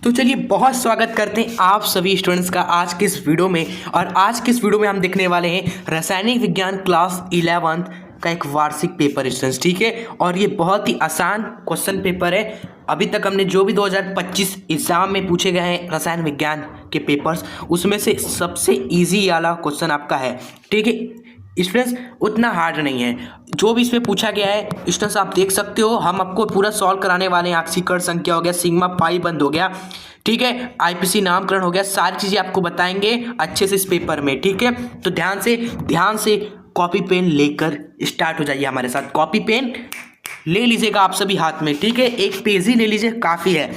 तो चलिए बहुत स्वागत करते हैं आप सभी स्टूडेंट्स का आज के इस वीडियो में। और आज के इस वीडियो में हम देखने वाले हैं रासायनिक विज्ञान क्लास 11 का एक वार्षिक पेपर स्टूडेंट्स, ठीक है। और ये बहुत ही आसान क्वेश्चन पेपर है। अभी तक हमने जो भी 2025 एग्जाम में पूछे गए हैं रसायन विज्ञान के पेपर्स, उसमें से सबसे ईजी वाला क्वेश्चन आपका है, ठीक है स्टूडेंट्स। उतना हार्ड नहीं है जो भी इसमें पूछा गया है स्टूडेंट्स, आप देख सकते हो। हम आपको पूरा सॉल्व कराने वाले हैं। आक्सीकरण संख्या हो गया, सिग्मा पाई बंद हो गया, ठीक है, आईपीसी नामकरण हो गया, सारी चीज़ें आपको बताएंगे अच्छे से इस पेपर में, ठीक है। तो ध्यान से कॉपी पेन लेकर स्टार्ट हो जाइए हमारे साथ। कॉपी पेन ले लीजिएगा आप सभी हाथ में, ठीक है। एक पेज ही ले लीजिए, काफ़ी है,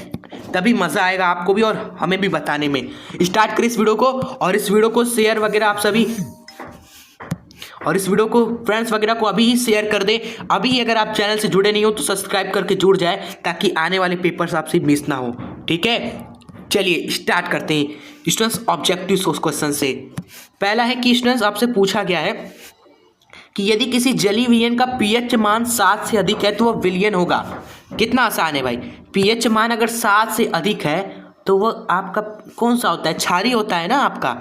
तभी मज़ा आएगा आपको भी और हमें भी बताने में। स्टार्ट करें इस वीडियो को, और इस वीडियो को शेयर वगैरह आप सभी, और इस वीडियो को फ्रेंड्स वगैरह को अभी ही शेयर कर दें। अभी अगर आप चैनल से जुड़े नहीं हो तो सब्सक्राइब करके जुड़ जाए, ताकि आने वाले पेपर्स आपसे मिस ना हो, ठीक है। चलिए स्टार्ट करते हैं स्टूडेंट्स ऑब्जेक्टिव क्वेश्चन से। पहला है कि स्टूडेंट्स आपसे पूछा गया है कि यदि किसी जलीय विलयन का पीएच मान 7 से अधिक है तो वह विलयन होगा। कितना आसान है भाई। पीएच मान अगर 7 से अधिक है तो वह आपका कौन सा होता है, क्षारीय होता है ना आपका।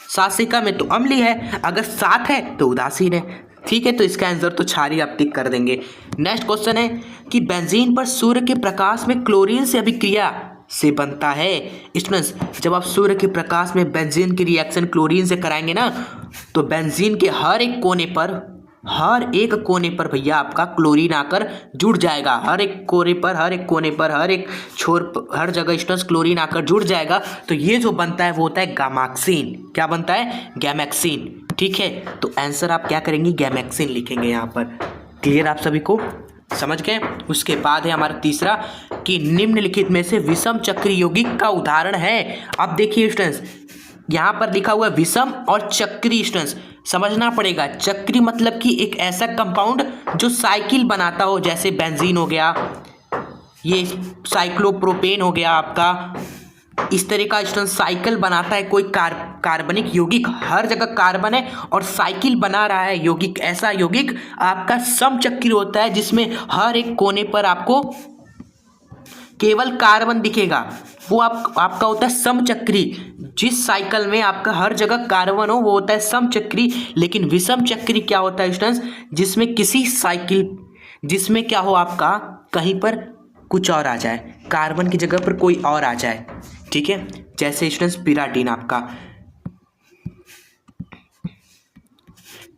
7 से कम है तो अम्लीय है, अगर 7 है तो उदासीन है, ठीक है। तो इसका आंसर तो क्षारीय आप टिक कर देंगे। नेक्स्ट क्वेश्चन है कि बेंजीन पर सूर्य के प्रकाश में क्लोरीन से अभिक्रिया से बनता है। स्टूडेंट्स जब आप सूर्य के प्रकाश में बेंजीन की रिएक्शन क्लोरीन से कराएंगे ना, तो बेंजीन के हर एक कोने पर भैया आपका क्लोरीन आकर जुड़ जाएगा। हर एक कोने पर, हर एक कोने पर, हर एक छोर पर, हर जगह स्टूडेंट्स क्लोरीन आकर जुड़ जाएगा। तो ये जो बनता है वो होता है गैमेक्सिन। क्या बनता है? गैमेक्सिन, ठीक है। तो आंसर आप क्या करेंगे? गैमेक्सिन लिखेंगे यहाँ पर। क्लियर आप सभी को? समझ गए। उसके बाद है हमारा तीसरा कि निम्नलिखित में से विषम चक्रीय यौगिक का उदाहरण है। अब देखिए स्टूडेंट्स, यहाँ पर लिखा हुआ है विषम और चक्रीय। स्टूडेंट्स समझना पड़ेगा, चक्रीय मतलब कि एक ऐसा कंपाउंड जो साइकिल बनाता हो, जैसे बेंजीन हो गया, ये साइक्लोप्रोपेन हो गया आपका, इस तरह का स्टूडेंट साइकिल बनाता है कोई कार्बनिक यौगिक। हर जगह कार्बन है और साइकिल बना रहा है यौगिक। ऐसा यौगिक आपका समचक्रीय होता है, जिसमें हर एक कोने पर आपको केवल कार्बन दिखेगा। वो आपका होता है समचक्रीय। जिस साइकिल में आपका हर जगह कार्बन हो वो होता है समचक्रीय। लेकिन विषम चक्रीय क्या होता है स्टूडेंट्स? जिसमें किसी साइकिल, जिसमें क्या हो आपका कहीं पर कुछ और आ जाए, कार्बन की जगह पर कोई और आ जाए, ठीक है। जैसे स्टूडेंट्स पिराडीन, आपका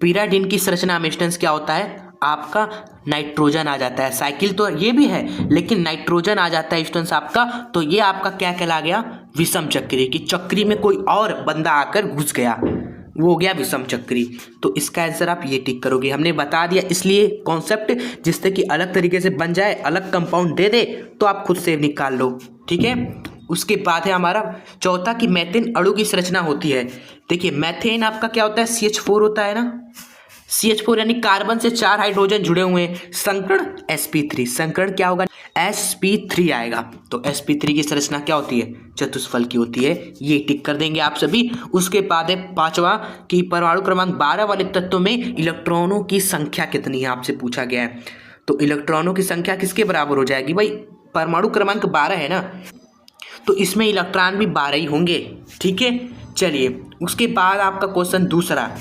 पिराडीन की संरचना में स्टूडेंट्स क्या होता है? आपका नाइट्रोजन आ जाता है। साइकिल तो ये भी है लेकिन नाइट्रोजन आ जाता है स्टूडेंट्स आपका। तो ये आपका क्या कहला गया? विषम चक्रीय। कि चक्री में कोई और बंदा आकर घुस गया, वो हो गया विषम चक्रीय। तो इसका आंसर आप ये टिक करोगे। हमने बता दिया इसलिए कॉन्सेप्ट, जिससे कि अलग तरीके से बन जाए, अलग कंपाउंड दे दे तो आप खुद से निकाल लो, ठीक है। उसके बाद है हमारा चौथा कि मीथेन अणु की संरचना होती है। देखिए मीथेन आपका क्या होता है? CH4 होता है ना। CH4 यानी कार्बन से 4 हाइड्रोजन जुड़े हुए हैं। संकरण sp3। संकरण क्या होगा? sp3 आएगा। तो sp3 की संरचना क्या होती है? चतुष्फल की होती है। ये टिक कर देंगे आप सभी। उसके बाद है पांचवा कि परमाणु क्रमांक 12 वाले तत्व में इलेक्ट्रॉनों की संख्या कितनी है, आपसे पूछा गया है। तो इलेक्ट्रॉनों की संख्या किसके बराबर हो जाएगी भाई? परमाणु क्रमांक 12 है ना, तो इसमें इलेक्ट्रॉन भी 12 ही होंगे, ठीक है। चलिए उसके बाद आपका क्वेश्चन दूसरा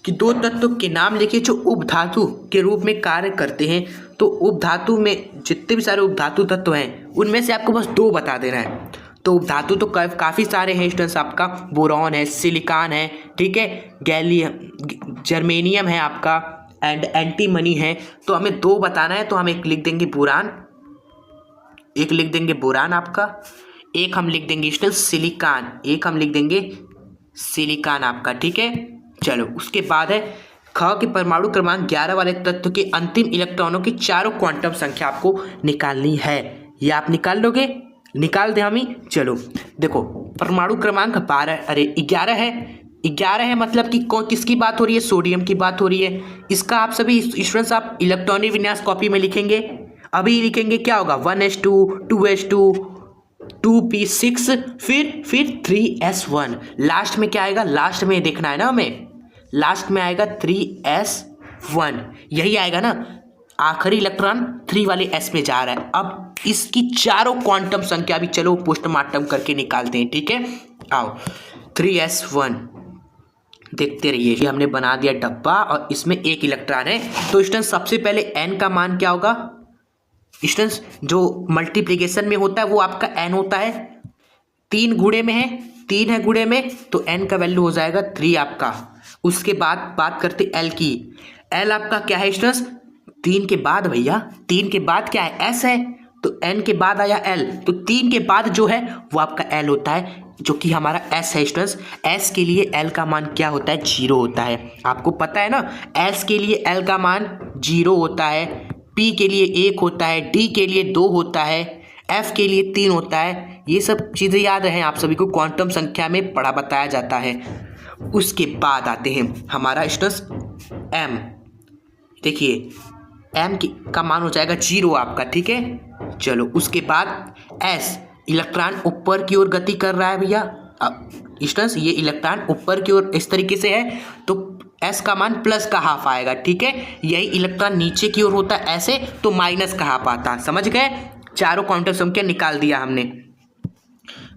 कि दो तत्व के नाम लिखिए जो उपधातु के रूप में कार्य करते हैं। तो उपधातु में जितने भी सारे उपधातु तत्व हैं उनमें से आपको बस 2 बता देना है। तो उपधातु तो काफ़ी सारे हैं स्टूडेंट्स, आपका बोरॉन है, सिलिकॉन है, ठीक है, गैलियम, जर्मेनियम है आपका, एंड एंटीमनी है। तो हमें 2 बताना है। तो हम एक लिख देंगे बोरान, एक लिख देंगे बोरान आपका, एक हम लिख देंगे स्टूडेंट्स सिलिकॉन, एक हम लिख देंगे सिलिकॉन आपका, ठीक है। चलो उसके बाद है ख के परमाणु क्रमांक 11 वाले तत्व के अंतिम इलेक्ट्रॉनों की चारों क्वांटम संख्या आपको निकालनी है। ये आप निकाल लोगे? निकाल दे हम ही। चलो देखो परमाणु क्रमांक 12, अरे 11 है। 11 है मतलब कि किसकी बात हो रही है? सोडियम की बात हो रही है। इसका आप सभी स्टूडेंट्स आप इलेक्ट्रॉनिक विन्यास कॉपी में लिखेंगे। अभी लिखेंगे क्या होगा? 1s2, 2s2, 2p6, फिर 3s1। लास्ट में क्या आएगा? लास्ट में देखना है ना हमें, लास्ट में आएगा 3s1, यही आएगा ना। आखिरी इलेक्ट्रॉन 3 वाले s में जा रहा है। अब इसकी चारों क्वांटम संख्या भी चलो पोस्टमार्टम करके निकालते हैं, ठीक है। आओ 3s1 देखते रहिए। ये हमने बना दिया डब्बा और इसमें एक इलेक्ट्रॉन है। तो स्टूडेंट्स सबसे पहले n का मान क्या होगा स्टूडेंट्स, जो मल्टीप्लिकेशन में होता है वो आपका n होता है, 3 गुणे में है, 3 है गुणे में, तो n का वैल्यू हो जाएगा 3 आपका। उसके बाद बात करते l की। l आपका क्या है स्टूडेंट्स, 3 के बाद भैया 3 के बाद क्या है s है, तो n के बाद आया l, तो 3 के बाद जो है वो आपका l होता है, जो कि हमारा s है स्टूडेंट्स। s के लिए l का मान क्या होता है, 0 होता है। आपको पता है ना, s के लिए l का मान 0 होता है, p के लिए 1 होता है, d के लिए 2 होता है, f के लिए 3 होता है। ये सब चीज़ें याद रहें आप सभी को, क्वांटम संख्या में पढ़ा बताया जाता है। उसके बाद आते हैं हमारा स्टूडेंट्स m। देखिए m का मान हो जाएगा 0 आपका, ठीक है। चलो उसके बाद s, इलेक्ट्रॉन ऊपर की ओर गति कर रहा है भैया। अब स्टूडेंट्स ये इलेक्ट्रॉन ऊपर की ओर इस तरीके से है, तो s का मान प्लस का हाफ आएगा, ठीक है। यही इलेक्ट्रॉन नीचे की ओर होता है ऐसे, तो माइनस का हाफ आता है। समझ गए, चारों क्वांटम संख्या निकाल दिया हमने।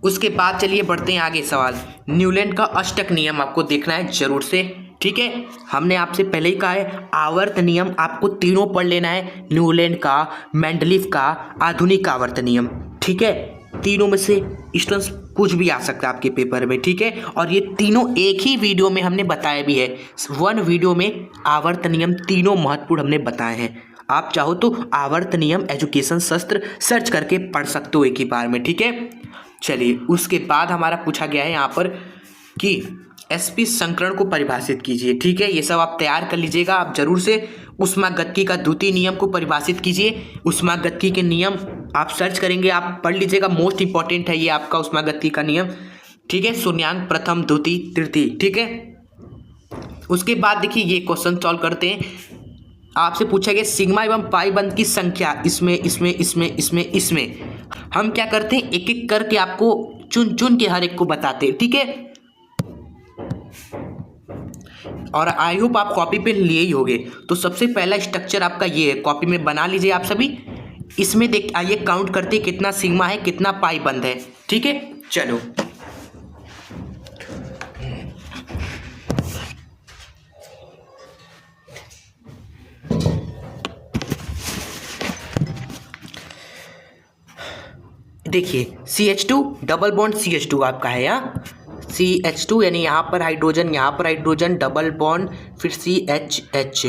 उसके बाद चलिए बढ़ते हैं आगे सवाल। न्यूलैंड का अष्टक नियम आपको देखना है जरूर से, ठीक है। हमने आपसे पहले ही कहा है आवर्त नियम आपको तीनों पढ़ लेना है, न्यूलैंड का, मेंडलीफ का, आधुनिक आवर्त नियम, ठीक है। तीनों में से स्टूडेंट्स कुछ भी आ सकता है आपके पेपर में, ठीक है। और ये तीनों एक ही वीडियो में हमने बताया भी है, 1 वीडियो में आवर्त नियम तीनों महत्वपूर्ण हमने बताए हैं। आप चाहो तो आवर्त नियम एजुकेशन शास्त्र सर्च करके पढ़ सकते हो एक ही बार में, ठीक है। चलिए उसके बाद हमारा पूछा गया है यहाँ पर कि sp संकरण को परिभाषित कीजिए, ठीक है। ये सब आप तैयार कर लीजिएगा आप जरूर से। ऊष्मागतिकी का द्वितीय नियम को परिभाषित कीजिए। ऊष्मागतिकी के नियम आप सर्च करेंगे, आप पढ़ लीजिएगा, मोस्ट इंपॉर्टेंट है ये आपका ऊष्मागतिकी का नियम, ठीक है। शून्यांक, प्रथम, द्वितीय, तृतीय, ठीक है। उसके बाद देखिए ये क्वेश्चन सॉल्व करते हैं। आपसे पूछा गया सिग्मा एवं पाई बंध की संख्या इसमें इसमें इसमें इसमें इसमें। हम क्या करते हैं, एक एक करके आपको चुन चुन के हर एक को बताते हैं, ठीक है। और आई होप आप कॉपी पे लिए ही होंगे। तो सबसे पहला स्ट्रक्चर आपका ये है, कॉपी में बना लीजिए आप सभी। इसमें देख आइए काउंट करते कितना सिग्मा है, कितना पाई बंध है, ठीक है। चलो देखिए CH2 डबल बॉन्ड CH2 आपका है, यहाँ CH2 यानी यहाँ पर हाइड्रोजन, डबल बॉन्ड, फिर CHH।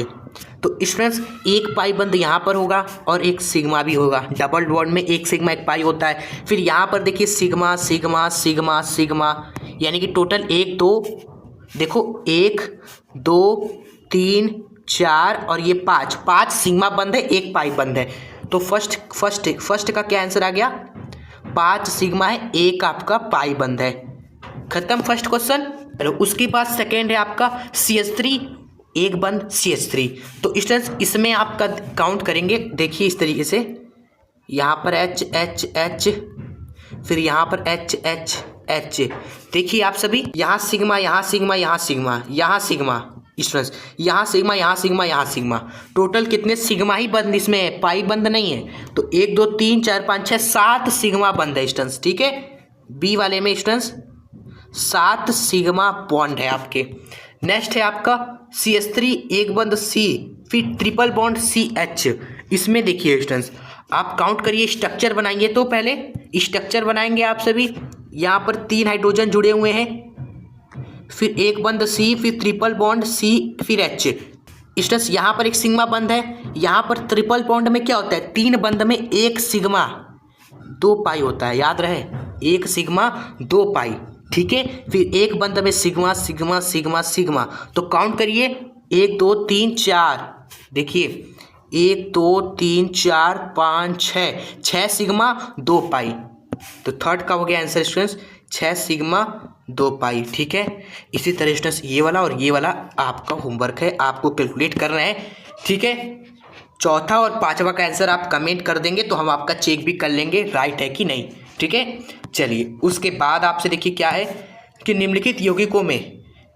तो स्टूडेंट्स एक पाई बंद यहाँ पर होगा और एक सिग्मा भी होगा। डबल बॉन्ड में एक सिग्मा एक पाई होता है। फिर यहाँ पर देखिए सिग्मा सिग्मा सिग्मा सिग्मा, यानी कि टोटल 1 2 देखो 1 2 3 4 और ये 5 सिग्मा बंद है, एक पाई बंद है। तो फर्स्ट का क्या आंसर आ गया, 5 सिग्मा है, एक आपका पाई बंद है। खत्म फर्स्ट क्वेश्चन। चलो उसके बाद सेकेंड है आपका CH3 एक बंद CH3। तो स्टूडेंट्स इसमें आपका काउंट करेंगे, देखिए इस तरीके से, यहाँ पर H H H, फिर यहाँ पर H H H। देखिए आप सभी, यहाँ सिग्मा, यहाँ सिग्मा, यहाँ सिग्मा, यहाँ सिग्मा, स्टूडेंट्स यहाँ सिग्मा, यहाँ सिग्मा, यहाँ सिग्मा। टोटल कितने सिग्मा ही बंद इसमें है, पाई बंद नहीं है। तो 1 2 3 4 5 6 7 सिग्मा बंद है स्टूडेंट्स, ठीक है। बी वाले में स्टूडेंट्स 7 सिग्मा बॉन्ड है आपके। नेक्स्ट है आपका CH3 एक बंद C, फिर ट्रिपल बॉन्ड CH। इसमें देखिए स्टूडेंट्स आप काउंट करिए, स्ट्रक्चर बनाएंगे। तो पहले स्ट्रक्चर बनाएंगे आप सभी। यहाँ पर 3 हाइड्रोजन जुड़े हुए हैं, फिर एक बंद C, फिर ट्रिपल बॉन्ड C, फिर H। स्टूडेंट्स यहाँ पर एक सिग्मा बंद है। यहाँ पर ट्रिपल बॉन्ड में क्या होता है, 3 बंद में 1 सिग्मा 2 पाई होता है, याद रहे, 1 सिग्मा 2 पाई, ठीक है। फिर एक बंद में सिग्मा सिग्मा सिग्मा सिग्मा। तो काउंट करिए 1 2 3 4, देखिए 1 2 3 4 5 6 सिग्मा 2 पाई। तो थर्ड का हो गया आंसर स्टूडेंट्स 6 सिग्मा 2 पाई, ठीक है। इसी तरह स्टूडेंट्स ये वाला और ये वाला आपका होमवर्क है, आपको कैलकुलेट करना है, ठीक है। चौथा और पांचवा का आंसर आप कमेंट कर देंगे तो हम आपका चेक भी कर लेंगे राइट है कि नहीं, ठीक है। चलिए उसके बाद आपसे देखिए क्या है कि निम्नलिखित यौगिकों में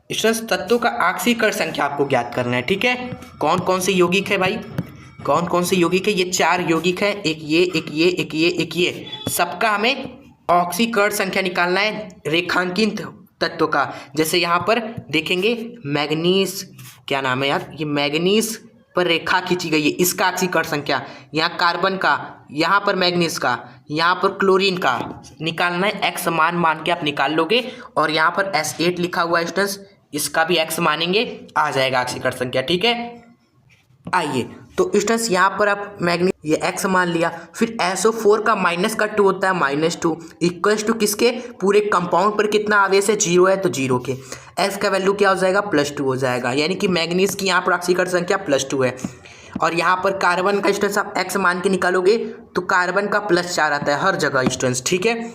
स्टूडेंट्स तत्वों का आक्सीकरण संख्या आपको ज्ञात करना है, ठीक है। कौन कौन से यौगिक है भाई, कौन कौन से यौगिक है? ये 4 यौगिक है, एक ये, एक ये, एक ये, एक ये। सबका हमें ऑक्सीकरण संख्या निकालना है रेखांकित तत्व का। जैसे यहाँ पर देखेंगे मैग्नीज, क्या नाम है यार, ये मैग्नीज पर रेखा खींची गई है, इसका ऑक्सीकरण संख्या, यहाँ कार्बन का, यहाँ पर मैग्नीज का, यहाँ पर क्लोरीन का निकालना है। एक्स मान के आप निकाल लोगे और यहाँ पर S8 लिखा हुआ है स्टूडेंट्स, इसका भी एक्स मानेंगे, आ जाएगा ऑक्सीकरण संख्या। ठीक है, आइए तो स्टूडेंट्स यहाँ पर आप मैग्नीज ये एक्स मान लिया, फिर SO4 का -2 होता है, -2 इक्वल्स टू किसके, पूरे कंपाउंड पर कितना आवेश है, 0 है तो 0 के S का वैल्यू क्या हो जाएगा, +2 हो जाएगा, यानी कि मैग्नीज की यहाँ पर ऑक्सीकरण संख्या +2 है। और यहाँ पर कार्बन का स्टूडेंट्स आप एक्स मान के निकालोगे तो कार्बन का +4 आता है हर जगह स्टूडेंट्स। ठीक है,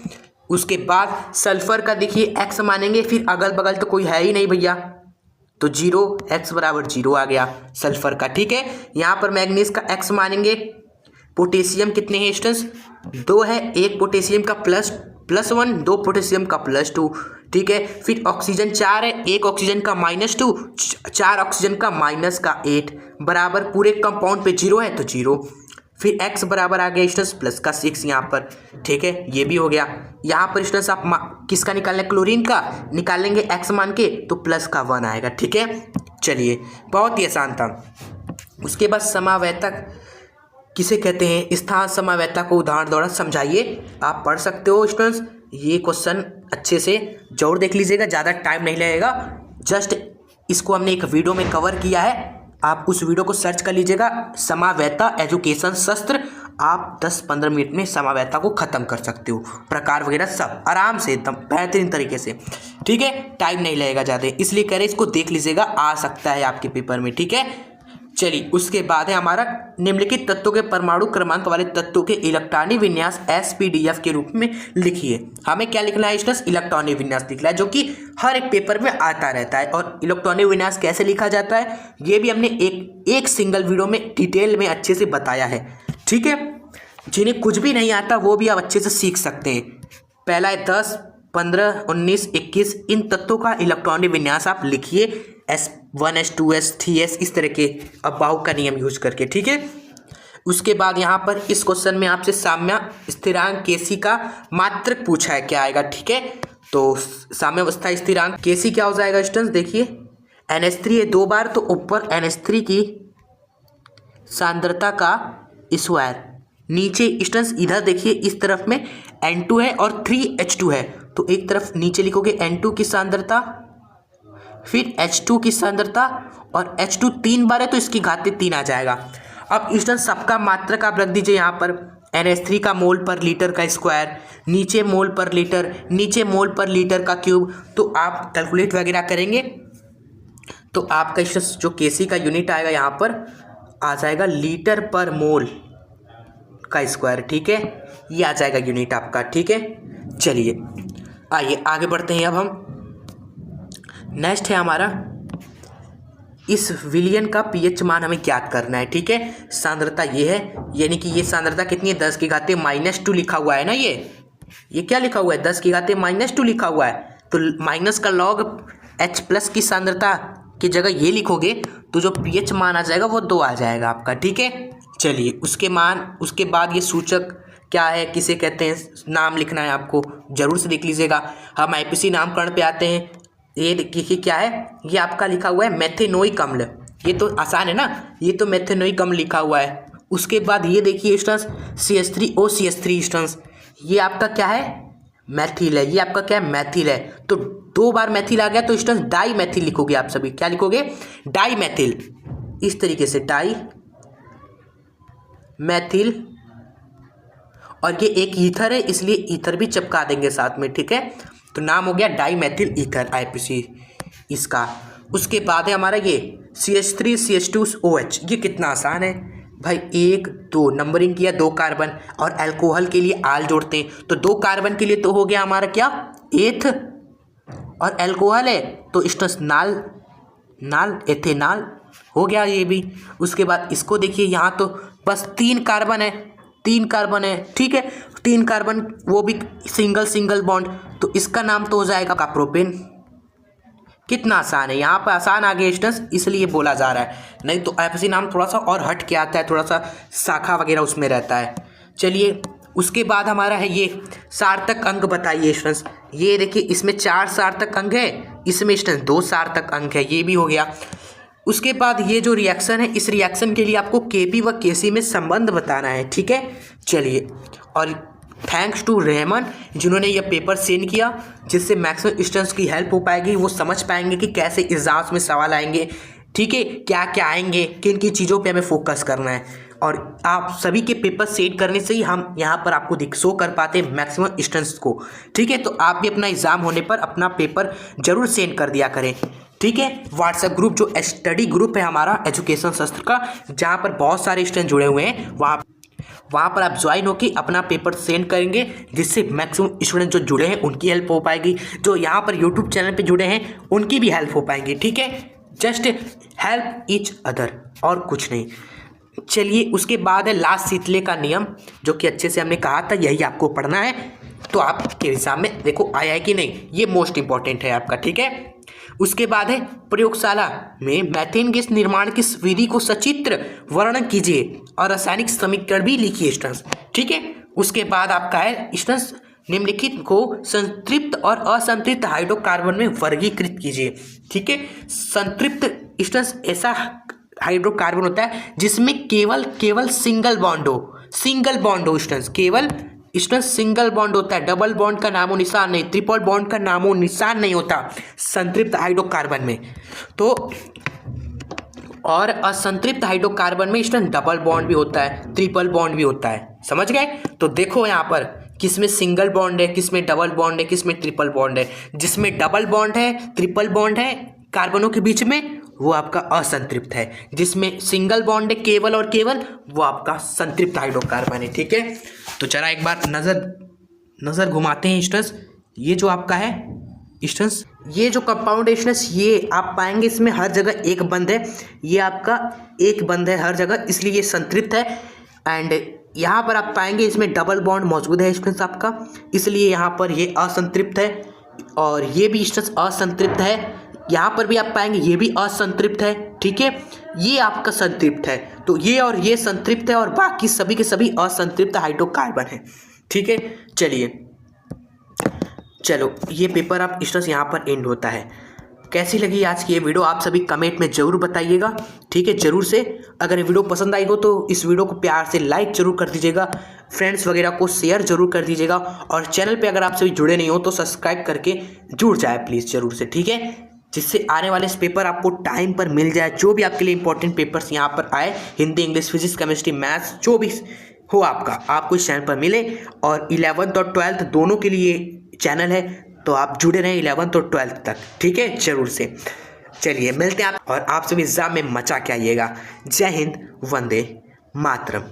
उसके बाद सल्फर का देखिए एक्स मानेंगे, फिर अगल बगल तो कोई है ही नहीं भैया, तो 0, x बराबर 0 आ गया सल्फर का। ठीक है, यहाँ पर मैग्नीज का x मानेंगे। पोटेशियम कितने हैं स्टूडेंट्स, 2 है, एक पोटेशियम का +1, 2 पोटेशियम का +2। ठीक है, फिर ऑक्सीजन 4 है, एक ऑक्सीजन का -2, 4 ऑक्सीजन का -8 बराबर पूरे कंपाउंड पे 0 है तो 0। फिर x बराबर आ गया स्टूडेंट्स +6 यहाँ पर। ठीक है, ये भी हो गया। यहाँ पर स्टूडेंट्स आप किसका निकालना है, क्लोरीन का निकालेंगे x मान के तो +1 आएगा। ठीक है, चलिए बहुत ही आसान था। उसके बाद समावैतक किसे कहते हैं, स्थान समावैतक को उदाहरण द्वारा समझाइए। आप पढ़ सकते हो स्टूडेंट्स, ये क्वेश्चन अच्छे से जरूर देख लीजिएगा, ज़्यादा टाइम नहीं लगेगा, जस्ट इसको हमने एक वीडियो में कवर किया है, आप उस वीडियो को सर्च कर लीजिएगा, समावैता एजुकेशन शस्त्र। आप 10-15 मिनट में समावैता को ख़त्म कर सकते हो, प्रकार वगैरह सब आराम से एकदम बेहतरीन तरीके से। ठीक है, टाइम नहीं लगेगा ज़्यादा, इसलिए कह रहे इसको देख लीजिएगा, आ सकता है आपके पेपर में। ठीक है, चलिए उसके बाद है हमारा निम्नलिखित तत्वों के परमाणु क्रमांक वाले तत्वों के इलेक्ट्रॉनिक विन्यास SPDF के रूप में लिखिए। हमें क्या लिखना है स्टूडेंट्स, इलेक्ट्रॉनिक विन्यास लिखना है, जो कि हर एक पेपर में आता रहता है। और इलेक्ट्रॉनिक विन्यास कैसे लिखा जाता है ये भी हमने एक सिंगल वीडियो में डिटेल में अच्छे से बताया है। ठीक है, जिन्हें कुछ भी नहीं आता वो भी आप अच्छे से सीख सकते हैं। पहला है 10, 15, 19, 21, इन तत्वों का इलेक्ट्रॉनिक विन्यास आप लिखिए, S1, S2, S3, इस तरह के अबाउ का नियम यूज करके। ठीक है, उसके बाद यहाँ पर इस क्वेश्चन में आपसे साम्य स्थिरांक Kc का मात्रक पूछा है, क्या आएगा। ठीक है, तो साम्यावस्था स्थिरांक Kc क्या हो जाएगा स्टूडेंट्स, देखिए NH3 है 2 बार, तो ऊपर NH3 की सांद्रता का स्क्वायर, नीचे स्टूडेंट्स इधर देखिए इस तरफ में N2 है और 3H2 है, तो एक तरफ नीचे लिखोगे N2 की सांद्रता, फिर H2 की सांद्रता, और H2 3 बार है तो इसकी घाते 3 आ जाएगा। अब स्टूडेंट सबका मात्रक आप रख दीजिए यहाँ पर, NH3 का मोल पर लीटर का स्क्वायर, नीचे मोल पर लीटर, नीचे मोल पर लीटर का क्यूब, तो आप कैलकुलेट वगैरह करेंगे तो आपका जो Kc का यूनिट आएगा यहाँ पर आ जाएगा लीटर पर मोल का स्क्वायर। ठीक है, ये आ जाएगा यूनिट आपका। ठीक है, चलिए आइए आगे बढ़ते हैं। अब हम नेक्स्ट है हमारा, इस विलयन का pH मान हमें ज्ञात करना है। ठीक है, सांद्रता ये है, यानी कि ये सांद्रता कितनी है, 10 की घाते -2 लिखा हुआ है ना, ये क्या लिखा हुआ है, 10 की घाते -2 लिखा हुआ है, तो माइनस का लॉग H+ की सांद्रता की जगह ये लिखोगे तो जो pH मान आ जाएगा वो 2 आ जाएगा आपका। ठीक है, चलिए उसके बाद ये सूचक क्या है, किसे कहते हैं, नाम लिखना है आपको, जरूर से देख लीजिएगा। हम IPC नामकरण पे आते हैं, ये देखिए क्या है, ये आपका लिखा हुआ है मेथेनोइक अम्ल, ये तो आसान है ना, ये तो मेथेनोइक अम्ल लिखा हुआ है। उसके बाद ये देखिए स्टूडेंट्स CH3OCH3 स्टूडेंट्स, ये आपका क्या है, मैथिल है, ये आपका क्या है, मैथिल है, तो 2 बार मैथिल आ गया तो स्टूडेंट्स डाई मैथिल लिखोगे आप सभी, क्या लिखोगे, डाई मैथिल, इस तरीके से डाई मैथिल, और ये एक ईथर है इसलिए ईथर भी चिपका देंगे साथ में। ठीक है, तो नाम हो गया डाई मैथिल ईथर IPC इसका। उसके बाद है हमारा ये CH3CH2OH, ये कितना आसान है भाई, 1 2 नंबरिंग किया, 2 कार्बन, और अल्कोहल के लिए आल जोड़ते हैं तो 2 कार्बन के लिए तो हो गया हमारा क्या, एथ, और अल्कोहल है तो स्टस नाल एथेनॉल हो गया ये भी। उसके बाद इसको देखिए, यहाँ तो बस 3 कार्बन है, 3 कार्बन है। ठीक है, 3 कार्बन, वो भी सिंगल बॉन्ड, तो इसका नाम तो हो जाएगा का प्रोपेन। कितना आसान है, यहाँ पर आसान आ गया स्टूडेंट्स, इसलिए बोला जा रहा है। नहीं तो एफसी नाम थोड़ा सा और हट के आता है, थोड़ा सा शाखा वगैरह उसमें रहता है। चलिए उसके बाद हमारा है ये सार्थक अंक बताइए स्टूडेंट्स। ये देखिए इसमें 4 सार्थक अंक है, इसमें स्टूडेंट्स 2 सार्थक अंक है, ये भी हो गया। उसके बाद ये जो रिएक्शन है, इस रिएक्शन के लिए आपको केपी व केसी में संबंध बताना है, ठीक है। चलिए, और थैंक्स टू रहमान जिन्होंने यह पेपर सेंड किया, जिससे मैक्सिमम स्टूडेंट्स की हेल्प हो पाएगी, वो समझ पाएंगे कि कैसे एग्जाम्स में सवाल आएंगे, ठीक है, क्या क्या आएंगे, किन किन चीज़ों पे हमें फोकस करना है। और आप सभी के पेपर सेट करने से ही हम यहाँ पर आपको शो कर पाते हैं मैक्सिमम स्टूडेंट्स को, ठीक है। तो आप भी अपना एग्ज़ाम होने पर अपना पेपर जरूर सेंड कर दिया करें, ठीक है। व्हाट्सएप ग्रुप जो स्टडी ग्रुप है हमारा एजुकेशन शास्त्र का, जहाँ पर बहुत सारे स्टूडेंट जुड़े हुए हैं, वहाँ पर आप ज्वाइन होकर अपना पेपर सेंड करेंगे, जिससे मैक्सिमम स्टूडेंट जो जुड़े हैं उनकी हेल्प हो पाएगी, जो यहाँ पर यूट्यूब चैनल पे जुड़े हैं उनकी भी हेल्प हो पाएगी, ठीक है। जस्ट हेल्प ईच अदर, और कुछ नहीं। चलिए उसके बाद है लास्ट शीतले का नियम, जो कि अच्छे से हमने कहा था, यही आपको पढ़ना है। तो आपके एग्जाम में देखो आया है कि नहीं, ये मोस्ट इंपॉर्टेंट है आपका, ठीक है। उसके बाद है प्रयोगशाला में मीथेन गैस निर्माण की विधि को सचित्र वर्णन कीजिए और रासायनिक समीकरण भी लिखिए स्टूडेंट्स, ठीक है। उसके बाद आपका है स्टूडेंट्स निम्नलिखित को संतृप्त और असंतृप्त हाइड्रोकार्बन में वर्गीकृत कीजिए, ठीक है। संतृप्त स्टूडेंट्स ऐसा हाइड्रोकार्बन होता है जिसमें केवल सिंगल बॉन्ड हो स्टूडेंट्स, केवल स्टूडेंट्स सिंगल बॉन्ड होता है, डबल बॉन्ड का नामो निशान नहीं, ट्रिपल बॉन्ड का नामो निशान नहीं होता संतृप्त हाइड्रोकार्बन में। तो और असंतृप्त हाइड्रोकार्बन में स्टूडेंट डबल बॉन्ड भी होता है, ट्रिपल बॉन्ड भी होता है, समझ गए। तो देखो यहाँ पर किसमें सिंगल बॉन्ड है, किसमें डबल बॉन्ड है, किसमें ट्रिपल बॉन्ड है। जिसमें डबल बॉन्ड है, ट्रिपल बॉन्ड है कार्बनों के बीच में, वो आपका असंतृप्त है। जिसमें सिंगल बॉन्ड है केवल और केवल, वो आपका संतृप्त हाइड्रोकार्बन है, ठीक है। तो चला एक बार नज़र घुमाते हैं स्टूडेंट्स। ये जो आपका है स्टूडेंट्स, ये जो कंपाउंड है स्टूडेंट्स, ये आप पाएंगे इसमें हर जगह एक बंद है, ये आपका एक बंद है हर जगह, इसलिए ये संतृप्त है। एंड यहाँ पर आप पाएंगे इसमें डबल बॉन्ड मौजूद है स्टूडेंट्स आपका, इसलिए यहाँ पर ये असंतृप्त है। और ये भी स्टूडेंट्स असंतृप्त है, यहाँ पर भी आप पाएंगे ये भी असंतृप्त है, ठीक है। ये आपका संतृप्त है, तो ये और ये संतृप्त है और बाकी सभी के सभी असंतृप्त हाइड्रोकार्बन है, ठीक है। चलो ये पेपर आप स्टूडेंट्स यहाँ पर एंड होता है। कैसी लगी आज की ये वीडियो आप सभी कमेंट में ज़रूर बताइएगा, ठीक है, ज़रूर से। अगर ये वीडियो पसंद आई हो तो इस वीडियो को प्यार से लाइक ज़रूर कर दीजिएगा, फ्रेंड्स वगैरह को शेयर ज़रूर कर दीजिएगा, और चैनल पे अगर आप सभी जुड़े नहीं हो तो सब्सक्राइब करके जुड़ जाए प्लीज़ ज़रूर से, ठीक है, जिससे आने वाले इस पेपर आपको टाइम पर मिल जाए। जो भी आपके लिए इंपॉर्टेंट पेपर्स यहाँ पर आए, Hindi, English, physics, chemistry, maths, जो भी हो आपको इस चैनल पर मिले। और 11th और 12th दोनों के लिए चैनल है, तो आप जुड़े रहें 11th और 12th तक, ठीक है, जरूर से। चलिए मिलते हैं आप, और आप सभी एग्जाम में मचा के आइएगा। जय हिंद, वंदे मातरम।